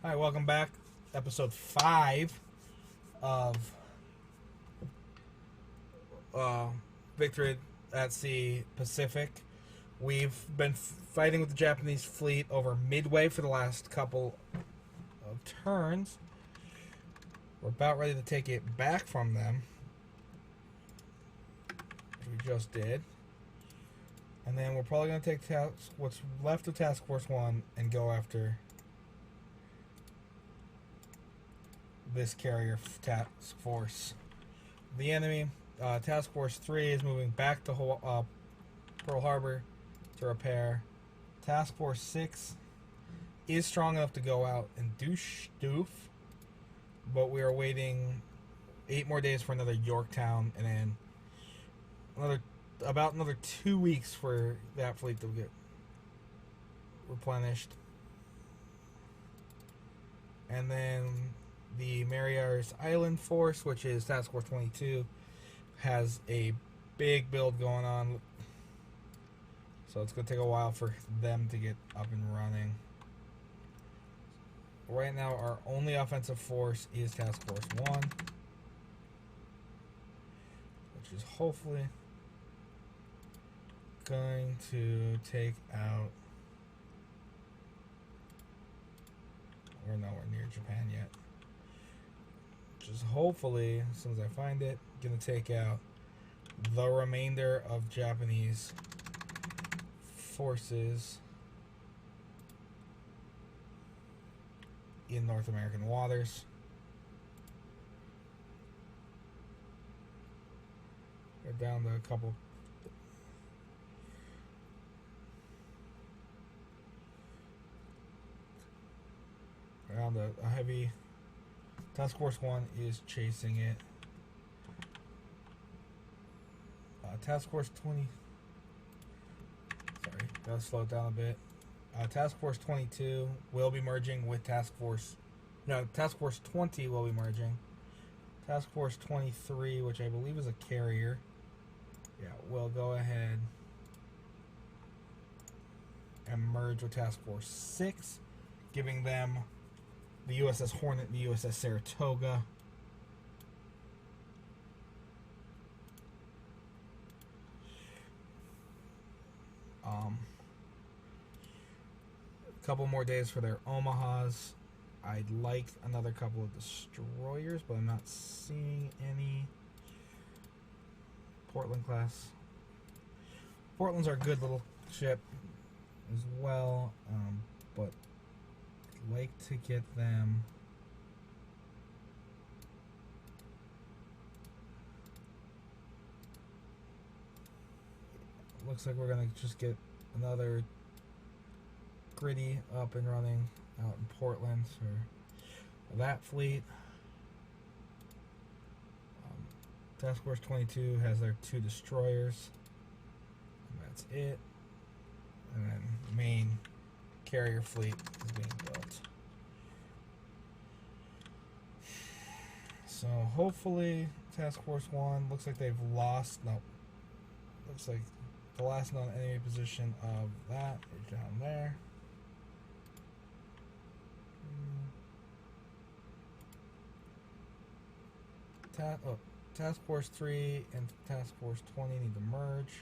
Hi, welcome back. Episode 5 of Victory at Sea Pacific. We've been fighting with the Japanese fleet over Midway for the last couple of turns. We're about ready to take it back from them, which we just did. And then we're probably going to take what's left of Task Force 1 and go after this carrier task force. The enemy, Task Force 3, is moving back to Pearl Harbor to repair. Task Force 6 is strong enough to go out and do stoof, but we are waiting 8 more days for another Yorktown, and then another 2 weeks for that fleet to get replenished. And then the Maria's Island Force, which is Task Force 22, has a big build going on. So it's going to take a while for them to get up and running. Right now, our only offensive force is Task Force 1, which is hopefully going to take out... We're nowhere near Japan yet. Just hopefully, as soon as I find it, gonna take out the remainder of Japanese forces in North American waters. We're down to a couple. Around a heavy. Task Force 1 is chasing it. Task Force 20. Sorry, gotta slow it down a bit. Task Force 22 will be merging with Task Force 20 will be merging. Task Force 23, which I believe is a carrier, will go ahead and merge with Task Force 6, giving them the USS Hornet and the USS Saratoga. A couple more days for their Omahas. I'd like another couple of destroyers, but I'm not seeing any. Portland class. Portland's our good little ship as well, but I'd like to get them. Looks like we're gonna just get another Gritty up and running out in Portland for that fleet. Task Force 22 has their 2 destroyers, and that's it. And then the main carrier fleet is being built. So hopefully Task Force 1 looks like they've lost. No, looks like the last known enemy position of that is down there. Task Force 3 and Task Force 20 need to merge.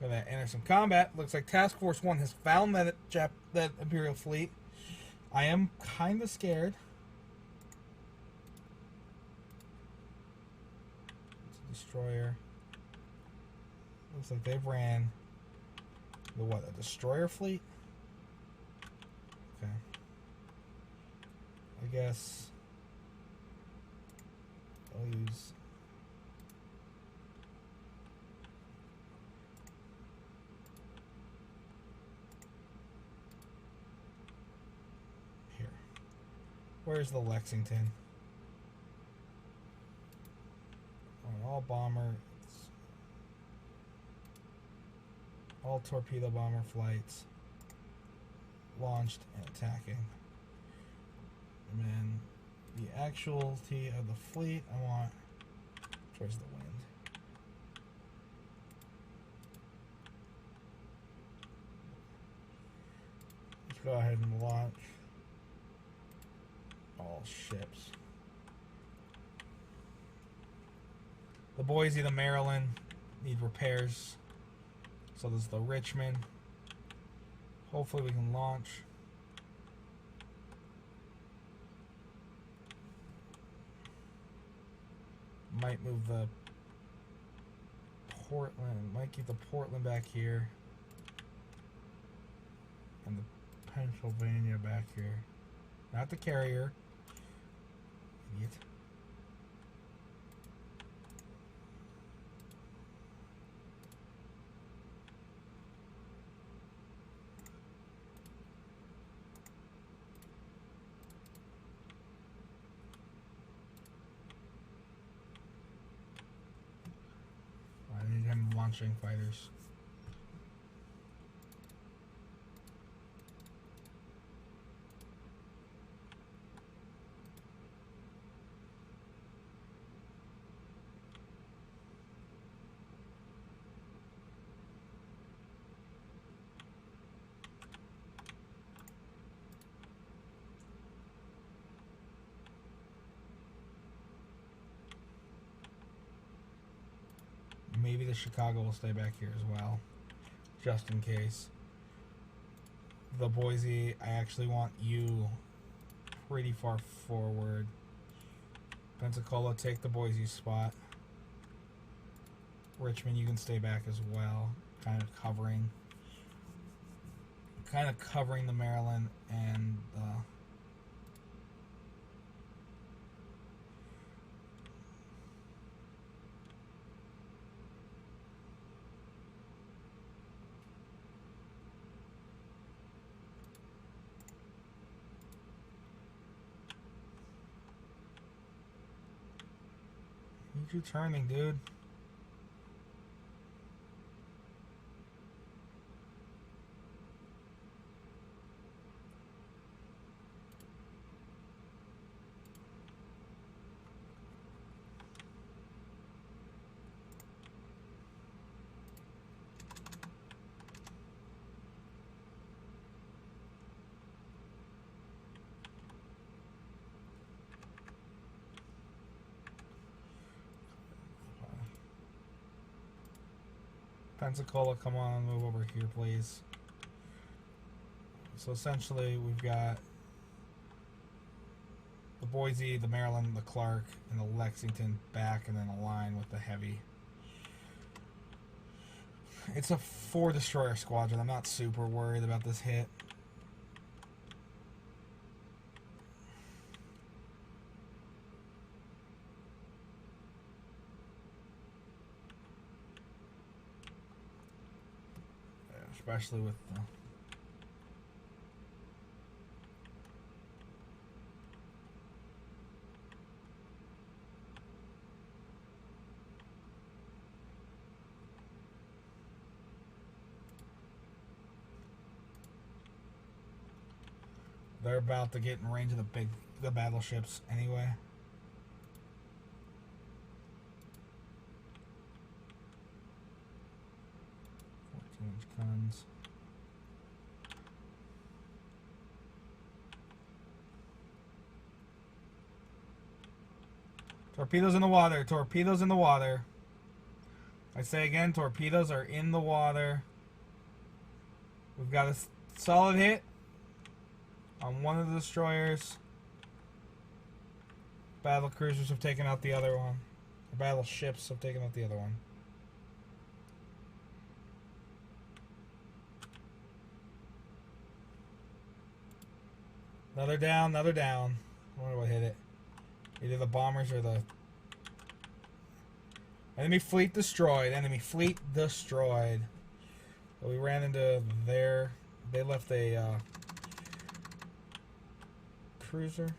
We're going to enter some combat. Looks like Task Force 1 has found that Imperial fleet. I am kind of scared. It's a destroyer. Looks like they've ran a destroyer fleet? Okay. I guess I'll use here. Where's the Lexington? All bomber, all torpedo bomber flights launched and attacking. And then the actuality of the fleet, I want towards the wind. Go ahead and launch all ships. The Boise, the Maryland need repairs. So there's the Richmond. Hopefully we can launch. Might move the Portland. Might keep the Portland back here. And the Pennsylvania back here. Not the carrier. Idiot. I need him launching fighters. Maybe the Chicago will stay back here as well, just in case. The Boise, I actually want you pretty far forward. Pensacola, take the Boise spot. Richmond, you can stay back as well, kind of covering the Maryland and need you turning, dude. Pensacola, come on, move over here, please. So essentially, we've got the Boise, the Maryland, the Clark, and the Lexington back, and then a line with the heavy. It's a 4 destroyer squadron. I'm not super worried about this hit. Especially with the they're about to get in range of the battleships anyway. 14-inch guns. Torpedoes in the water. Torpedoes in the water. I say again, torpedoes are in the water. We've got a solid hit on one of the destroyers. Battle cruisers have taken out the other one. The battleships have taken out the other one. Another down, another down. I wonder what hit it. Either the bombers or the... Enemy fleet destroyed. Enemy fleet destroyed. So we ran into their... They left a cruiser.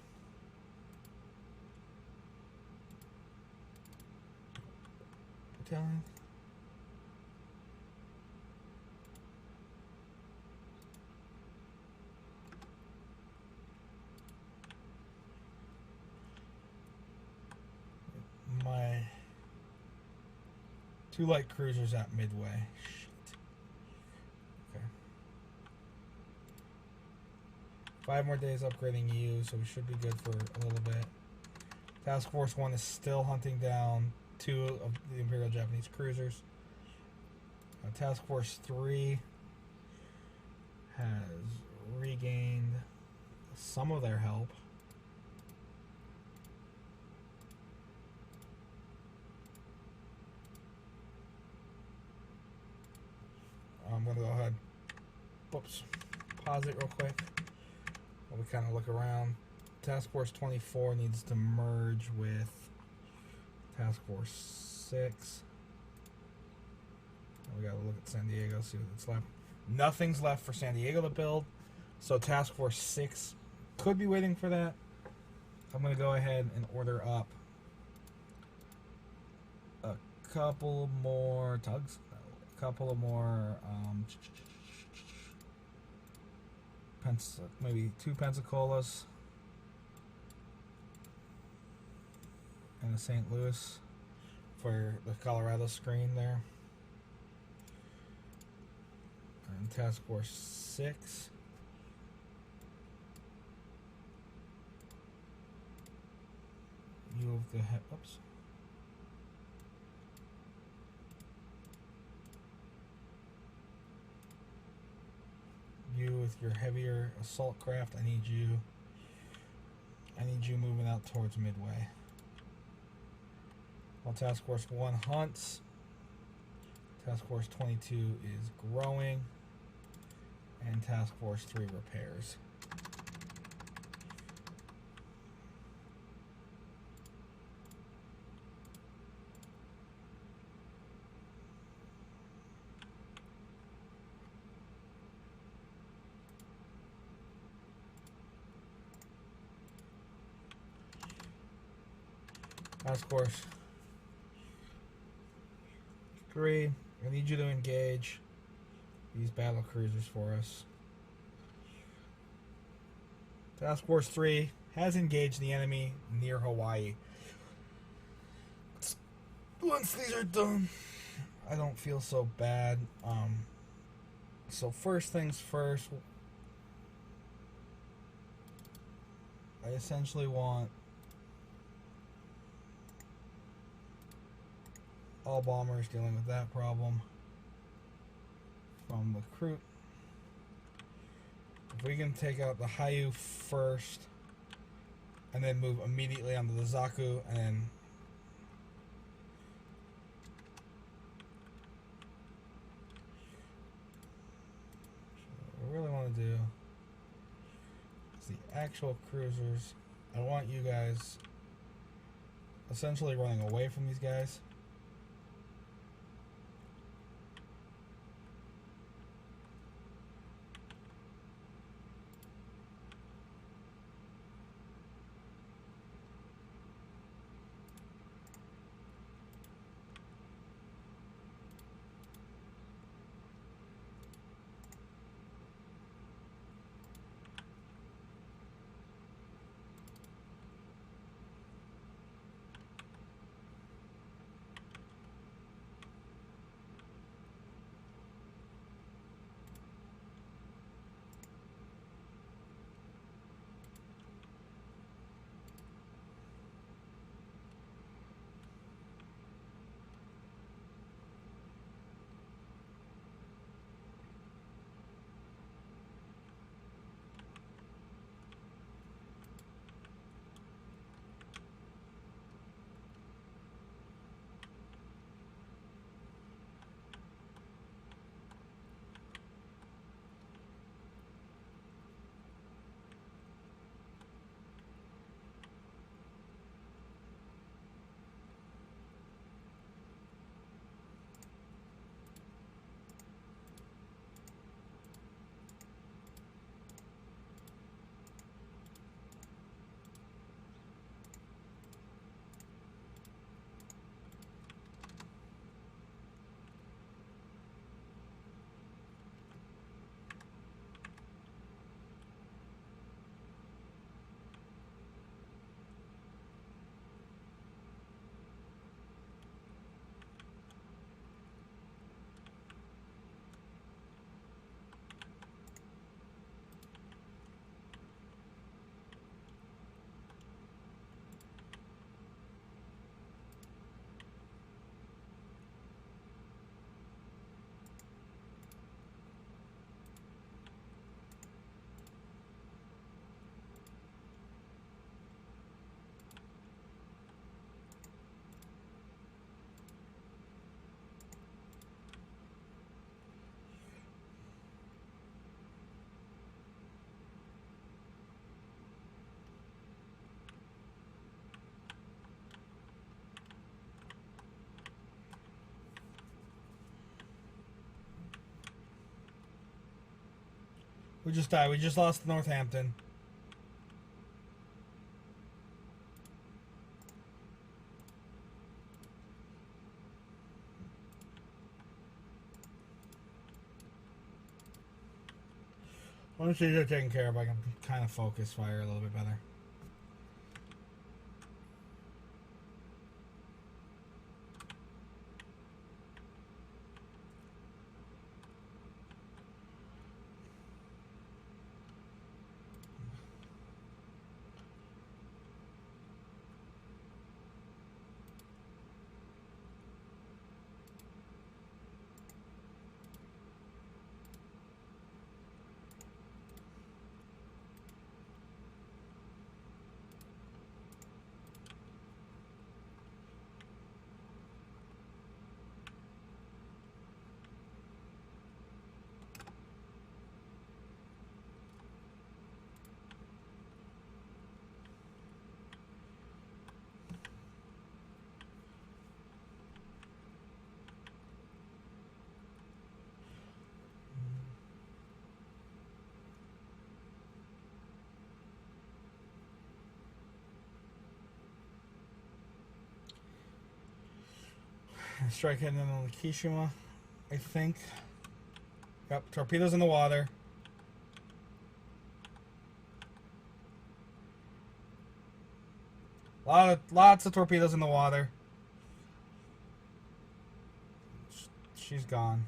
Battalion. My 2 light cruisers at Midway. Shit. Okay. 5 more days upgrading you, so we should be good for a little bit. Task Force 1 is still hunting down 2 of the Imperial Japanese cruisers. Task Force 3 has regained some of their help. I'm going to go ahead, pause it real quick while we kind of look around. Task Force 24 needs to merge with Task Force 6. We got to look at San Diego, see what's left. Nothing's left for San Diego to build, so Task Force 6 could be waiting for that. I'm going to go ahead and order up a couple more tugs, a couple of more maybe 2 Pensacola's and a St. Louis for the Colorado screen there. And Task Force 6. You of the oops. You with your heavier assault craft, I need you moving out towards Midway. While Task Force 1 hunts, Task Force 22 is growing, and Task Force 3 repairs. Task Force 3, I need you to engage these battle cruisers for us. Task Force 3 has engaged the enemy near Hawaii. Once these are done, I don't feel so bad. So first things first, I essentially want all bombers dealing with that problem from the crew. If we can take out the Hayu first and then move immediately onto the Zaku, and then what we really want to do is the actual cruisers. I want you guys essentially running away from these guys. We just died. We just lost Northampton. Once these are taken care of, I can kind of focus fire a little bit better. Strike hitting on the Kishima, I think. Yep, torpedoes in the water. Lots of torpedoes in the water. She's gone.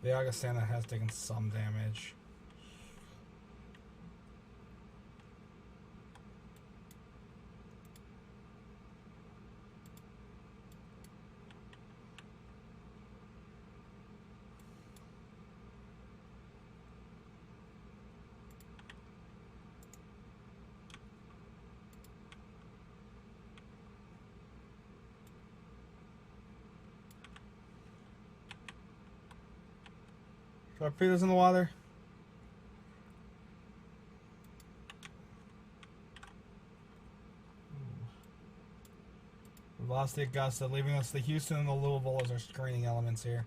The Augustana has taken some damage. Torpedoes in the water. We lost the Augusta, leaving us the Houston and the Louisville as our screening elements here.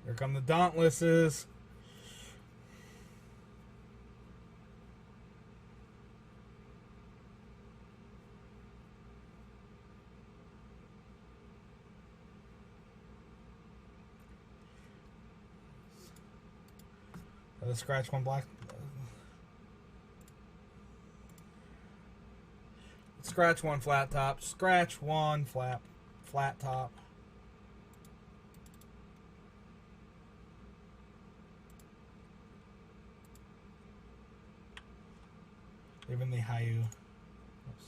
Here come the Dauntlesses. The scratch one black. Scratch one flat top. Scratch one flat top. Even the Hayu. Oops.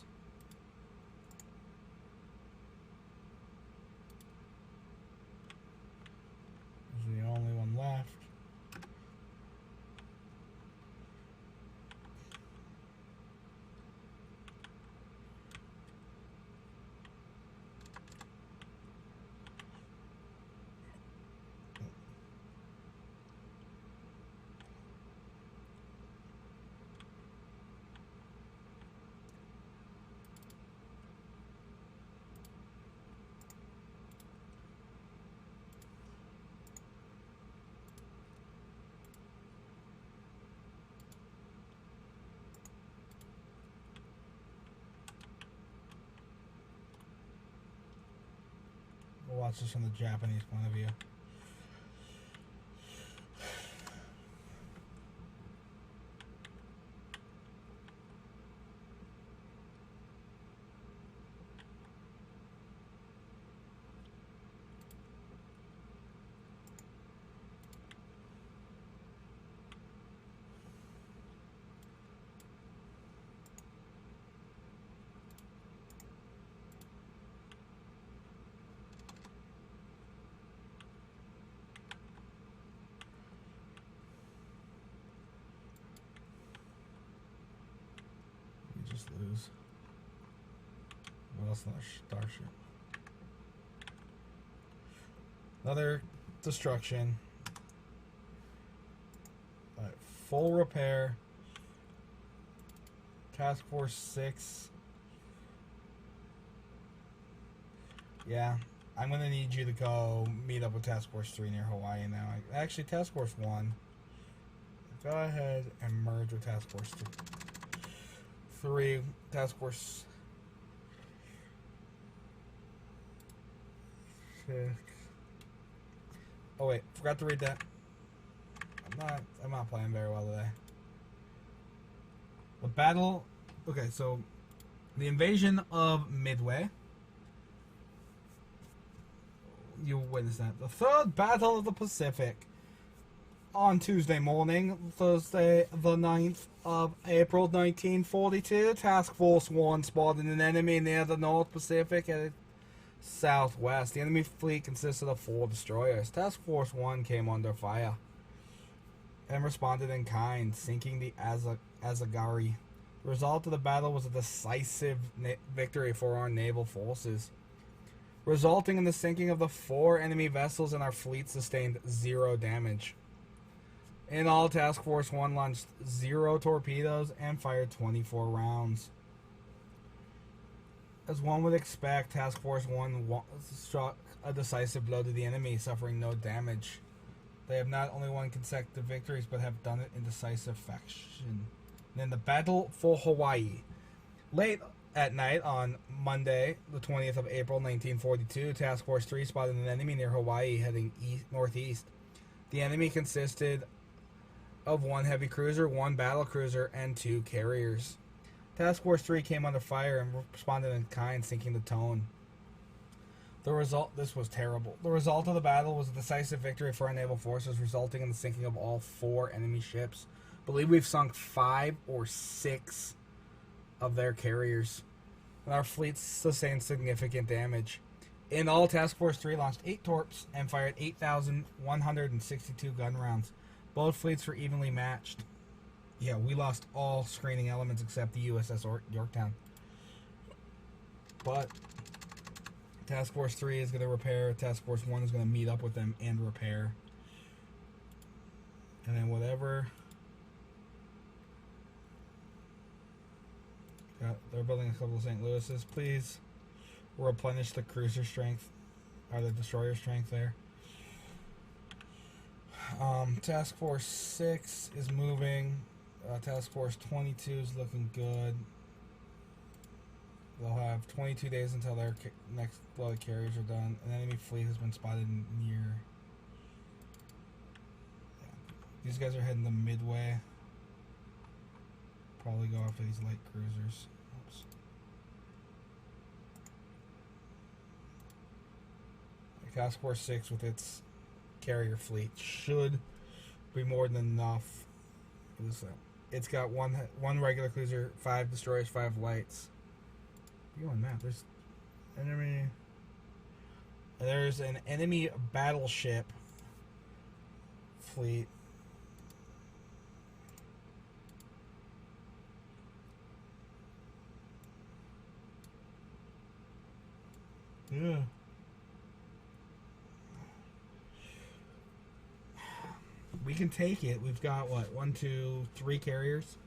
This is the only one left. We'll watch this from the Japanese point of view. just lose. What else? Another starship. Another destruction. Alright, full repair. Task Force 6. Yeah, I'm going to need you to go meet up with Task Force 3 near Hawaii now. Actually, Task Force 1. Go ahead and merge with Task Force 3. Task Force 6. Oh wait, forgot to read that. I'm not playing very well today. The battle. Okay, so the invasion of Midway. You witnessed that. The third battle of the Pacific. On Tuesday morning, Thursday the 9th of April 1942, Task Force 1 spotted an enemy near the North Pacific headed southwest. The enemy fleet consisted of 4 destroyers. Task Force 1 came under fire and responded in kind, sinking the Azagari. The result of the battle was a decisive victory for our naval forces, resulting in the sinking of the 4 enemy vessels, and our fleet sustained 0 damage. In all, Task Force 1 launched 0 torpedoes and fired 24 rounds. As one would expect, Task Force 1 struck a decisive blow to the enemy, suffering no damage. They have not only won consecutive victories, but have done it in decisive fashion. Then the Battle for Hawaii. Late at night on Monday, the 20th of April, 1942, Task Force 3 spotted an enemy near Hawaii heading northeast. The enemy consisted of 1 heavy cruiser, 1 battle cruiser, and 2 carriers. Task Force 3 came under fire and responded in kind, sinking the Tone. This was terrible. The result of the battle was a decisive victory for our naval forces, resulting in the sinking of all 4 enemy ships. I believe we've sunk 5 or 6 of their carriers, and our fleet sustained significant damage. In all, Task Force 3 launched 8 torps and fired 8,162 gun rounds. Both fleets were evenly matched. Yeah, we lost all screening elements except the USS Yorktown. But Task Force 3 is going to repair. Task Force 1 is going to meet up with them and repair. And then whatever. They're building a couple of St. Louis's. Please replenish the cruiser strength, or the destroyer strength there. Task Force 6 is moving. Task Force 22 is looking good. They'll have 22 days until their next blood carriers are done. An enemy fleet has been spotted near. Yeah. These guys are heading to Midway. Probably go after these light cruisers. Oops. Task Force 6 with its carrier fleet should be more than enough. It's got one regular cruiser, 5 destroyers, 5 lights. Beyond that, there's an enemy battleship fleet. Yeah. We can take it. We've got, what, 1, 2, 3 carriers?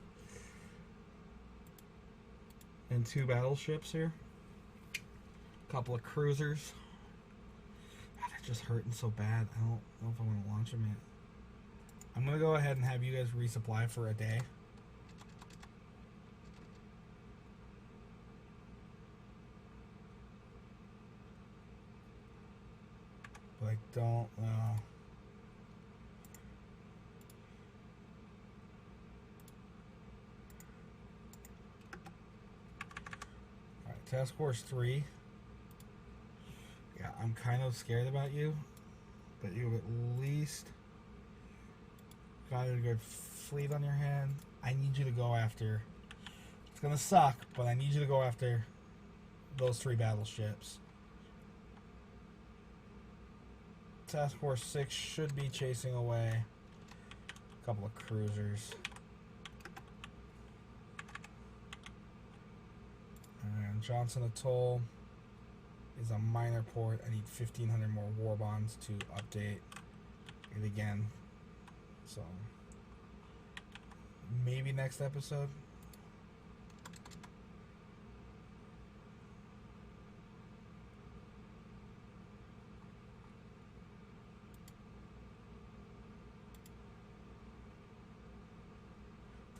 And 2 battleships here. A couple of cruisers. God, they're just hurting so bad. I don't know if I want to launch them yet. I'm going to go ahead and have you guys resupply for a day. But I don't know. Alright, Task Force 3. Yeah, I'm kind of scared about you. But you at least got a good fleet on your hand. I need you to go after. It's gonna suck, but I need you to go after those 3 battleships. Task Force 6 should be chasing away a couple of cruisers. And Johnson Atoll is a minor port. I need 1,500 more war bonds to update it again. So maybe next episode.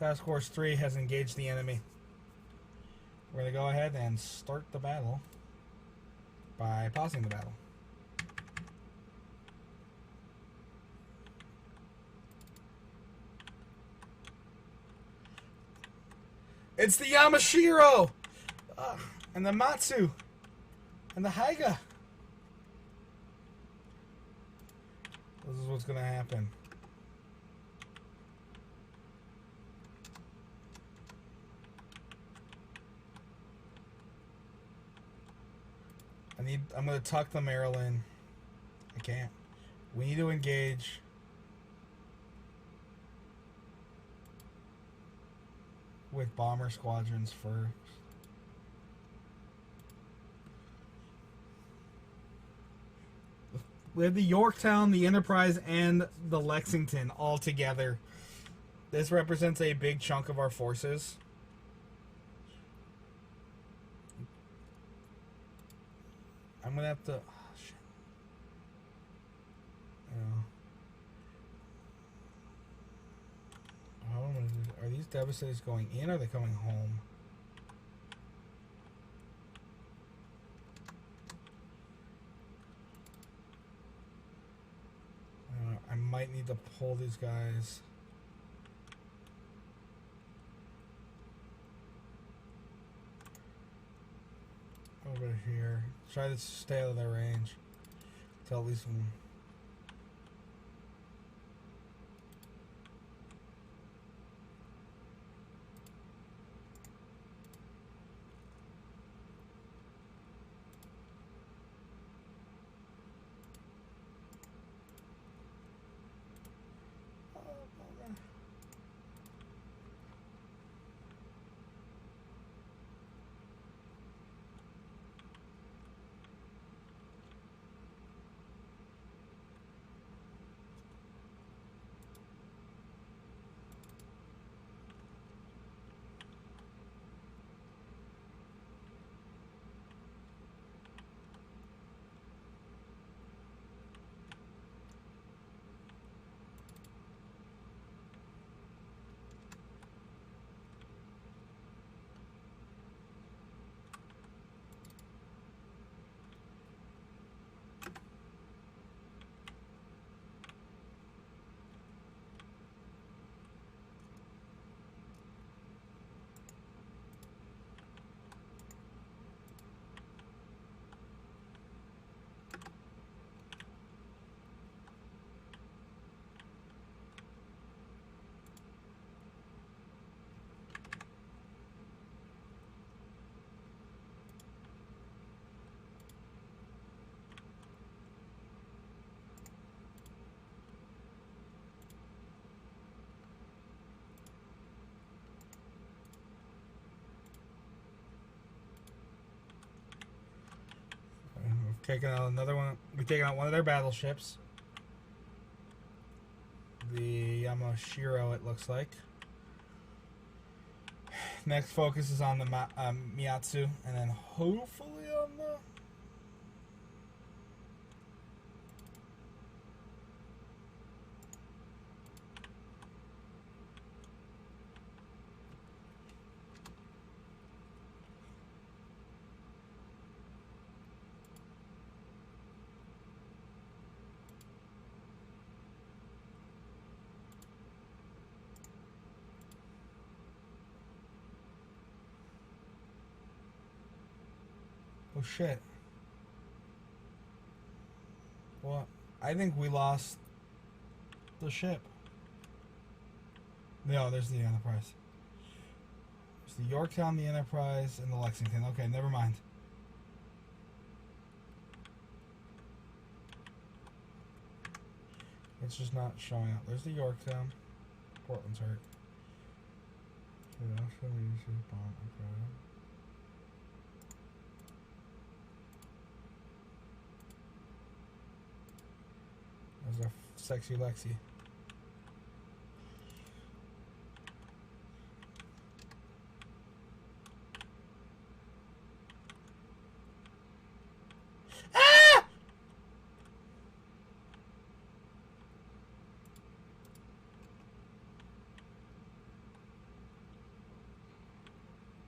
Task Force 3 has engaged the enemy. We're going to go ahead and start the battle by pausing the battle. It's the Yamashiro! And the Matsu! And the Haiga! This is what's going to happen. I'm going to tuck the Maryland. I can't. We need to engage. With bomber squadrons first. We have the Yorktown, the Enterprise, and the Lexington all together. This represents a big chunk of our forces. I'm gonna have to. Oh, shit. Are these Devastators going in or are they coming home? I might need to pull these guys. Over here. Try to stay out of their range. Till at least one. Taking out another one. We're taking out one of their battleships. The Yamashiro, it looks like. Next focus is on the Miyatsu, and then hopefully on the... Oh shit. What? I think we lost the ship. No, there's the Enterprise. There's the Yorktown, the Enterprise, and the Lexington. Okay, never mind. It's just not showing up. There's the Yorktown. Portland's hurt. Okay. There's our sexy Lexi. Ah!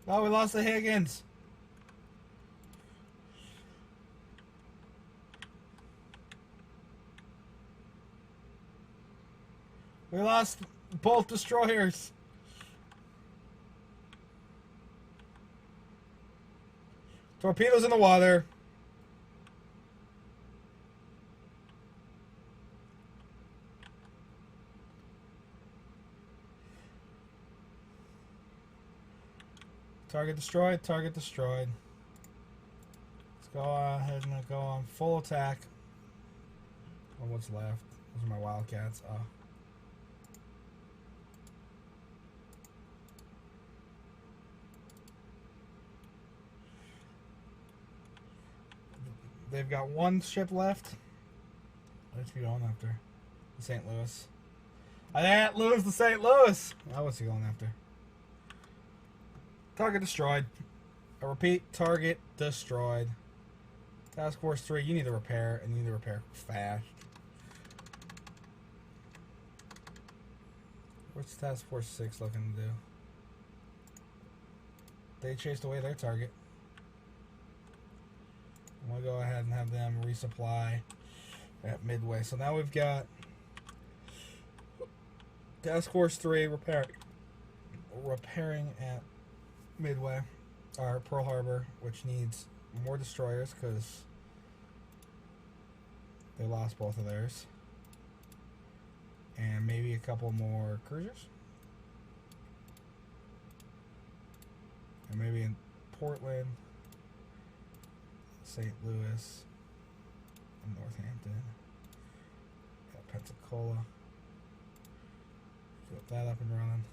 Oh, we lost the Higgins. We lost both destroyers. Torpedoes in the water. Target destroyed. Target destroyed. Let's go ahead and go on full attack. Oh, what's left? Those are my Wildcats. Oh. They've got one ship left. What's he going after? The St. Louis. I didn't lose the St. Louis. Oh, what's he going after? Target destroyed. I repeat, target destroyed. Task Force 3, you need to repair, and you need to repair fast. What's Task Force 6 looking to do? They chased away their target. I'm going to go ahead and have them resupply at Midway. So now we've got Task Force 3 repairing at Midway, or Pearl Harbor, which needs more destroyers because they lost both of theirs. And maybe a couple more cruisers. And maybe in Portland, St. Louis, and Northampton. Got Pensacola. Get that up and running.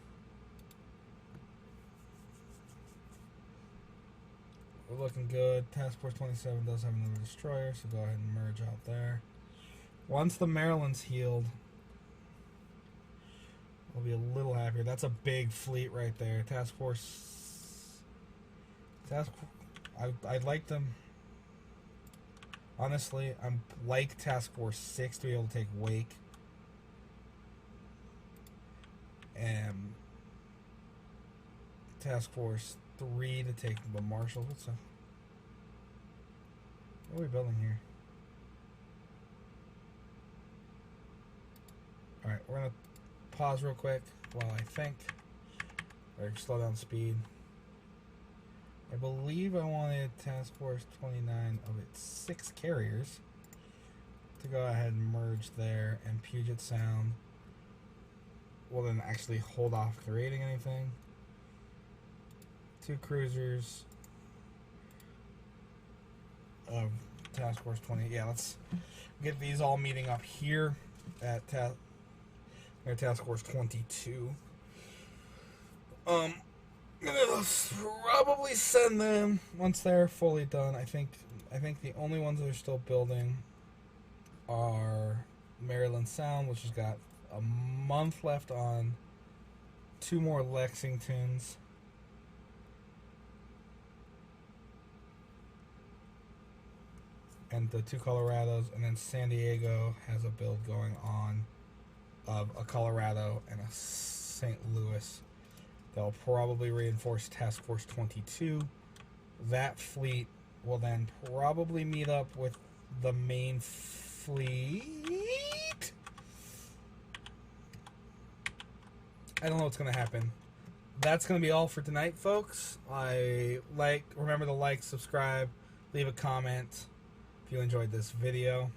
We're looking good. Task Force 27 does have another destroyer, so go ahead and merge out there. Once the Maryland's healed, we'll be a little happier. That's a big fleet right there. I'd like them. Honestly, I'm like Task Force 6 to be able to take Wake. And Task Force 3 to take the Marshall. What are we building here? Alright, we're going to pause real quick while I think. Or slow down speed. I believe I wanted Task Force 29 of its 6 carriers to go ahead and merge there, and Puget Sound will then actually hold off creating anything. 2 cruisers of Task Force 20. Yeah, let's get these all meeting up here at Task Force 22. I'm gonna probably send them once they're fully done. I think the only ones that are still building are Maryland Sound, which has got a month left on. 2 more Lexingtons. And the 2 Colorados, and then San Diego has a build going on of a Colorado and a St. Louis. They'll probably reinforce Task Force 22. That fleet will then probably meet up with the main fleet. I don't know what's going to happen. That's going to be all for tonight, folks. Remember to like, subscribe, leave a comment if you enjoyed this video.